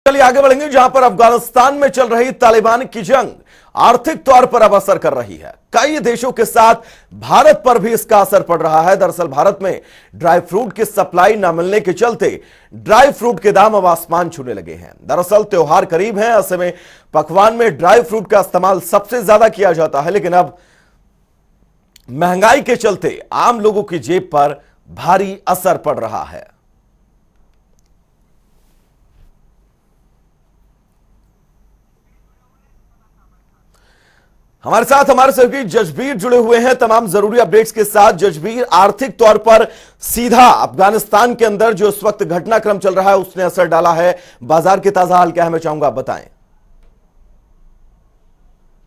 चलिए आगे बढ़ेंगे, जहां पर अफगानिस्तान में चल रही तालिबान की जंग आर्थिक तौर पर अब असर कर रही है। कई देशों के साथ भारत पर भी इसका असर पड़ रहा है। दरअसल भारत में ड्राई फ्रूट की सप्लाई न मिलने के चलते ड्राई फ्रूट के दाम अब आसमान छूने लगे हैं। दरअसल त्योहार करीब है, ऐसे में पकवान में ड्राई फ्रूट का इस्तेमाल सबसे ज्यादा किया जाता है, लेकिन अब महंगाई के चलते आम लोगों की जेब पर भारी असर पड़ रहा है। हमारे साथ हमारे सहयोगी जजबीर जुड़े हुए हैं तमाम जरूरी अपडेट्स के साथ। जजबीर, आर्थिक तौर पर सीधा अफगानिस्तान के अंदर जो इस वक्त घटनाक्रम चल रहा है उसने असर डाला है, बाजार के ताजा हाल क्या है, मैं चाहूंगा आप बताएं।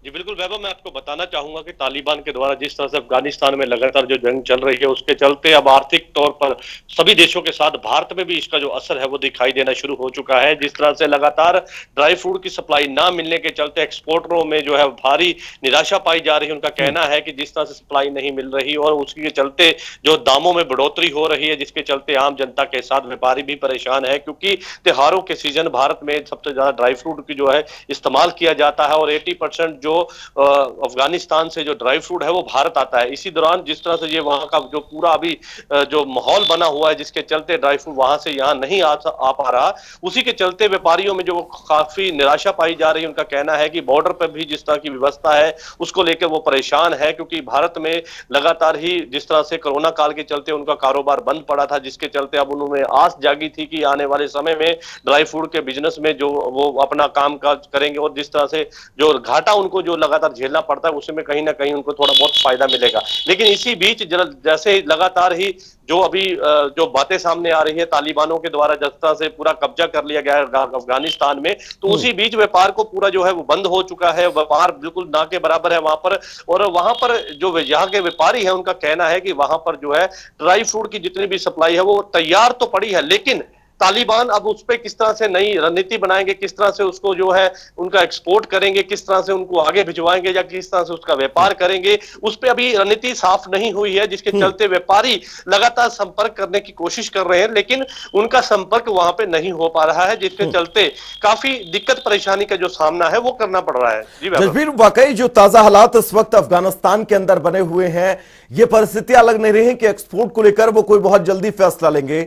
जी बिल्कुल वैभव, मैं आपको बताना चाहूंगा कि तालिबान के द्वारा जिस तरह से अफगानिस्तान में लगातार जो जंग चल रही है उसके चलते अब आर्थिक तौर पर सभी देशों के साथ भारत में भी इसका जो असर है वो दिखाई देना शुरू हो चुका है। जिस तरह से लगातार ड्राई फ्रूट की सप्लाई ना मिलने के चलते एक्सपोर्टरों में जो है भारी निराशा पाई जा रही है। उनका कहना है कि जिस तरह से सप्लाई नहीं मिल रही और उसके चलते जो दामों में बढ़ोतरी हो रही है, जिसके चलते आम जनता के साथ व्यापारी भी परेशान है, क्योंकि त्योहारों के सीजन भारत में सबसे ज्यादा ड्राई फ्रूट की जो है इस्तेमाल किया जाता है और 80% जो अफगानिस्तान से जो ड्राई फ्रूट है वो भारत आता है। इसी दौरान जिस तरह से ये वहां का जो पूरा अभी जो माहौल बना हुआ है जिसके चलते ड्राई फ्रूट वहां से यहाँ नहीं आ पा रहा, उसी के चलते व्यापारियों में जो काफी निराशा पाई जा रही है। उनका कहना है कि बॉर्डर पर भी जिस तरह की व्यवस्था है उसको लेकर वो परेशान है, क्योंकि भारत में लगातार ही जिस तरह से कोरोना काल के चलते उनका कारोबार बंद पड़ा था, जिसके चलते अब उन्होंने आस जागी थी कि आने वाले समय में ड्राई फ्रूट के बिजनेस में जो वो अपना काम काज करेंगे और जिस तरह से जो घाटा उनको जो लगातार झेलना पड़ता है उसमें कहीं ना कहीं उनको थोड़ा बहुत फायदा मिलेगा। लेकिन इसी बीच जैसे लगातार ही जो अभी जो बातें सामने आ रही है तालिबानों के द्वारा जिस तरह से पूरा कब्जा कर लिया गया है अफगानिस्तान में, तो उसी बीच व्यापार को पूरा जो है वो बंद हो चुका है। व्यापार बिल्कुल ना के बराबर है वहां पर, और वहां पर जो यहाँ के व्यापारी है उनका कहना है कि वहां पर जो है ड्राई फ्रूट की जितनी भी सप्लाई है वो तैयार तो पड़ी है, लेकिन तालिबान अब उस पर किस तरह से नई रणनीति बनाएंगे, किस तरह से उसको जो है उनका एक्सपोर्ट करेंगे, किस तरह से उनको आगे भिजवाएंगे या किस तरह से उसका व्यापार करेंगे, उस पर अभी रणनीति साफ नहीं हुई है। जिसके चलते व्यापारी लगातार संपर्क करने की कोशिश कर रहे हैं, लेकिन उनका संपर्क वहां पे नहीं हो पा रहा है, जिसके चलते काफी दिक्कत परेशानी का जो सामना है वो करना पड़ रहा है। जी जसबीर, वाकई जो ताजा हालात इस वक्त अफगानिस्तान के अंदर बने हुए हैं, ये परिस्थितियां लग नहीं रही है कि एक्सपोर्ट को लेकर वो कोई बहुत जल्दी फैसला लेंगे।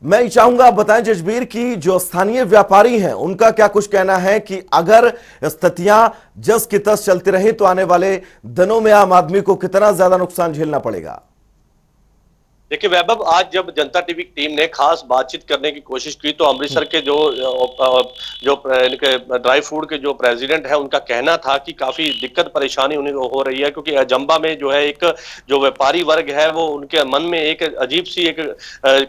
मैं चाहूंगा आप बताएं जजबीर की जो स्थानीय व्यापारी हैं उनका क्या कुछ कहना है कि अगर स्थितियां जस की तस चलती रही तो आने वाले दिनों में आम आदमी को कितना ज्यादा नुकसान झेलना पड़ेगा। देखिए वैभव, आज जब जनता टीवी की टीम ने खास बातचीत करने की कोशिश की तो अमृतसर के जो इनके ड्राई फ्रूट के जो प्रेसिडेंट है उनका कहना था कि काफी दिक्कत परेशानी उन्हें हो रही है, क्योंकि अजंबा में जो है एक जो व्यापारी वर्ग है वो उनके मन में एक अजीब सी एक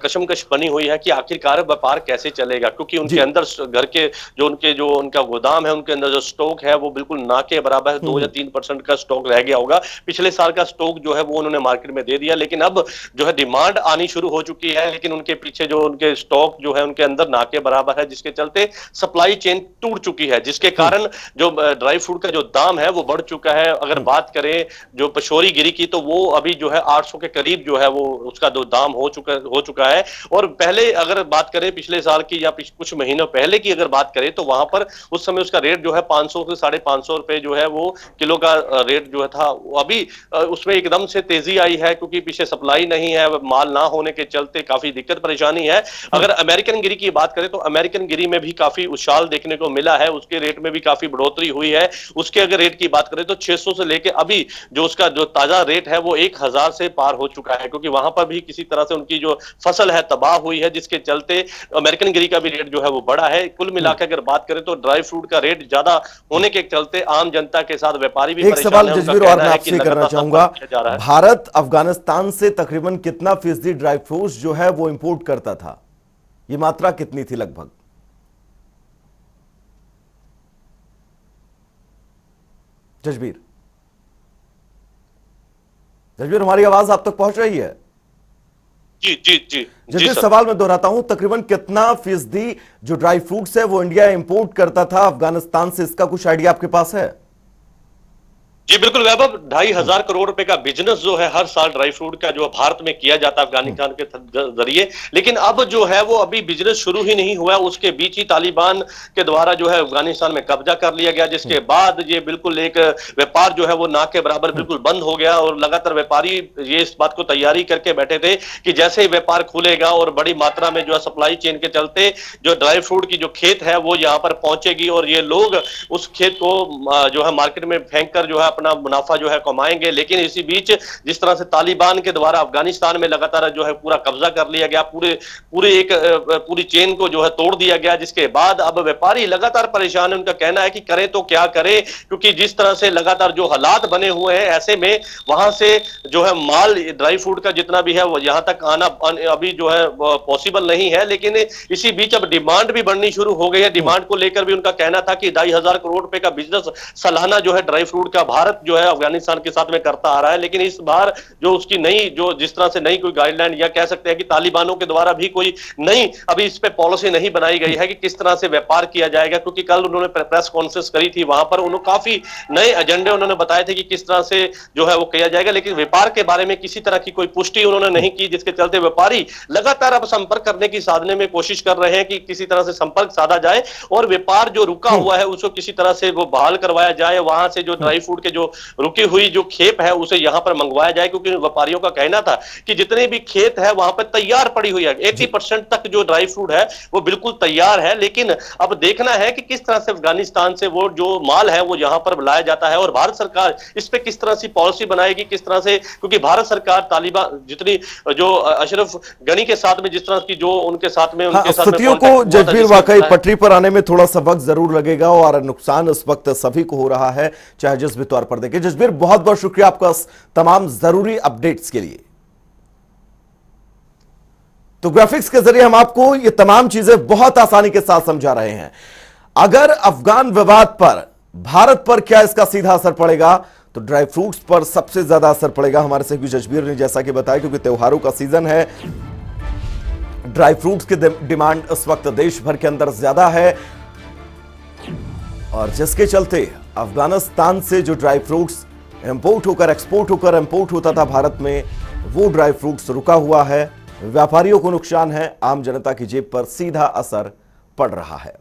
कशमकश बनी हुई है कि आखिरकार व्यापार कैसे चलेगा, क्योंकि उनके अंदर घर के जो उनका गोदाम है उनके अंदर जो स्टॉक है वो बिल्कुल ना के बराबर है। 2 या 3% का स्टॉक रह गया होगा, पिछले साल का स्टॉक जो है वो उन्होंने मार्केट में दे दिया, लेकिन अब जो है डिमांड आनी शुरू हो चुकी है, लेकिन उनके पीछे जो उनके स्टॉक जो है उनके अंदर ना के बराबर है, जिसके चलते सप्लाई चेन टूट चुकी है, जिसके कारण जो ड्राई फ्रूट का जो दाम है वो बढ़ चुका है। अगर बात करें जो पशोरी गिरी की तो वो अभी जो है 800 के करीब जो है वो उसका जो दाम हो चुका है। और पहले अगर बात करें पिछले साल की या कुछ महीनों पहले की अगर बात करें तो वहां पर उस समय उसका रेट जो है 500 से 550 रुपए जो है वो किलो का रेट जो था। अभी उसमें एकदम से तेजी आई है, क्योंकि पीछे सप्लाई नहीं है, माल ना होने के चलते काफी दिक्कत परेशानी है। अगर अमेरिकन गिरी की बात करें तो अमेरिकन गिरी में भी काफी उछाल देखने को मिला है, उसके रेट में भी काफी बढ़ोतरी हुई है। उसके अगर रेट की बात करें तो 600 से लेके अभी जो उसका जो ताजा रेट है वो 1000 से पार हो चुका है, क्योंकि वहां पर भी किसी तरह से उनकी जो फसल है तबाह हुई है, जिसके चलते अमेरिकन गिरी का भी रेट जो है वो बढ़ा है। कुल मिलाकर अगर बात करें तो ड्राई फ्रूट का रेट ज्यादा होने के चलते आम जनता के साथ व्यापारी भी एक सवाल जसबीर और मैं आपसे करना चाहूंगा, भारत अफगानिस्तान से तकरीबन कितना फीसदी ड्राई फ्रूट्स जो है वो इंपोर्ट करता था, ये मात्रा कितनी थी लगभग? जसबीर, हमारी आवाज आप तक पहुंच रही है? जी जी जी जसबीर, सवाल मैं दोहराता हूं, तकरीबन कितना फीसदी जो ड्राई फ्रूट्स है वो इंडिया इंपोर्ट करता था अफगानिस्तान से, इसका कुछ आइडिया आपके पास है? जी बिल्कुल वैभव, 2,500 करोड़ रुपए का बिजनेस जो है हर साल ड्राई फ्रूट का जो भारत में किया जाता है अफगानिस्तान के जरिए, लेकिन अब जो है वो अभी बिजनेस शुरू ही नहीं हुआ, उसके बीच ही तालिबान के द्वारा जो है अफगानिस्तान में कब्जा कर लिया गया, जिसके बाद ये बिल्कुल एक व्यापार जो है वो ना के बराबर बिल्कुल बंद हो गया। और लगातार व्यापारी ये इस बात को तैयारी करके बैठे थे कि जैसे ही व्यापार खुलेगा और बड़ी मात्रा में जो है सप्लाई चेन के चलते जो ड्राई फ्रूट की जो खेत है वो यहाँ पर पहुंचेगी और ये लोग उस खेत को जो है मार्केट में फेंक कर जो है अपना मुनाफा जो है कमाएंगे। लेकिन इसी बीच जिस तरह से तालिबान के द्वारा अफगानिस्तान में लगातार जो है पूरा कब्जा कर लिया गया, पूरी चेन को जो है तोड़ दिया गया, जिसके बाद अब व्यापारी लगातार परेशान है। उनका कहना है कि करें तो क्या करें, क्योंकि जिस तरह से लगातार जो हालात बने हुए हैं, ऐसे में वहां से जो है माल ड्राई फ्रूट का जितना भी है वो यहां तक आना अभी जो है पॉसिबल नहीं है। लेकिन इसी बीच अब डिमांड भी बढ़नी शुरू हो गई है। डिमांड को लेकर भी उनका कहना था कि 2,500 करोड़ रुपए का बिजनेस सालाना जो है ड्राई फ्रूट का भारत जो है अफगानिस्तान के साथ में करता आ रहा है। लेकिन इस बार जो उसकी नई जो जिस तरह से नई कोई गाइडलाइन या कह सकते हैं कि तालिबानों के द्वारा भी कोई नई अभी इस पे पॉलिसी नहीं बनाई गई है कि किस तरह से व्यापार किया जाएगा, क्योंकि कल उन्होंने प्रेस कॉन्फ्रेंस करी थी, वहां पर उन्होंने काफी नए एजेंडे उन्होंने बताए थे कि किस तरह से जो है वो किया जाएगा, लेकिन व्यापार के बारे में किसी तरह की कोई पुष्टि उन्होंने नहीं की, जिसके चलते व्यापारी लगातार अब संपर्क करने की साधने में कोशिश कर रहे हैं कि किसी तरह से संपर्क साधा जाए और व्यापार जो रुका हुआ है उसको किसी तरह से वो बहाल करवाया जाए। वहां से जो ड्राई फ्रूट के जो रुकी हुई जो खेप है उसे यहां पर मंगवाया जाए, क्योंकि व्यापारियों का कहना था कि जितने भी खेत है वहां पर तैयार पड़ी हुई है, 80% तक जो ड्राई फ्रूट है वो बिल्कुल तैयार है। लेकिन अब देखना है कि किस तरह से अफगानिस्तान से वो जो माल है वो यहां पर लाया जाता है और भारत सरकार इस पे किस तरह से पॉलिसी बनाएगी, किस तरह से, क्योंकि भारत सरकार तालिबान जितनी जो अशरफ गनी के साथ में जिस तरह की जो उनके साथ में उनके साथ स्थितियों को जजबीर वाकई पटरी पर आने में थोड़ा सा वक्त जरूर लगेगा और नुकसान इस वक्त सभी को हो रहा है, चाहे जिस भी तौर पर देखें। जजबीर, बहुत बहुत शुक्रिया आपका तमाम जरूरी अपडेट्स के लिए। तो ग्राफिक्स के जरिए हम आपको ये तमाम चीजें बहुत आसानी के साथ समझा रहे हैं। अगर अफगान विवाद पर भारत पर क्या इसका सीधा असर पड़ेगा, तो ड्राई फ्रूट्स पर सबसे ज्यादा असर पड़ेगा। हमारे सहयोगी जजबीर ने जैसा कि बताया, क्योंकि त्योहारों का सीजन है, ड्राई फ्रूट्स की डिमांड इस वक्त देश भर के अंदर ज्यादा है और जिसके चलते अफगानिस्तान से जो ड्राई फ्रूट्स इंपोर्ट होकर एक्सपोर्ट होकर इंपोर्ट होता था भारत में, वो ड्राई फ्रूट्स रुका हुआ है। व्यापारियों को नुकसान है, आम जनता की जेब पर सीधा असर पड़ रहा है।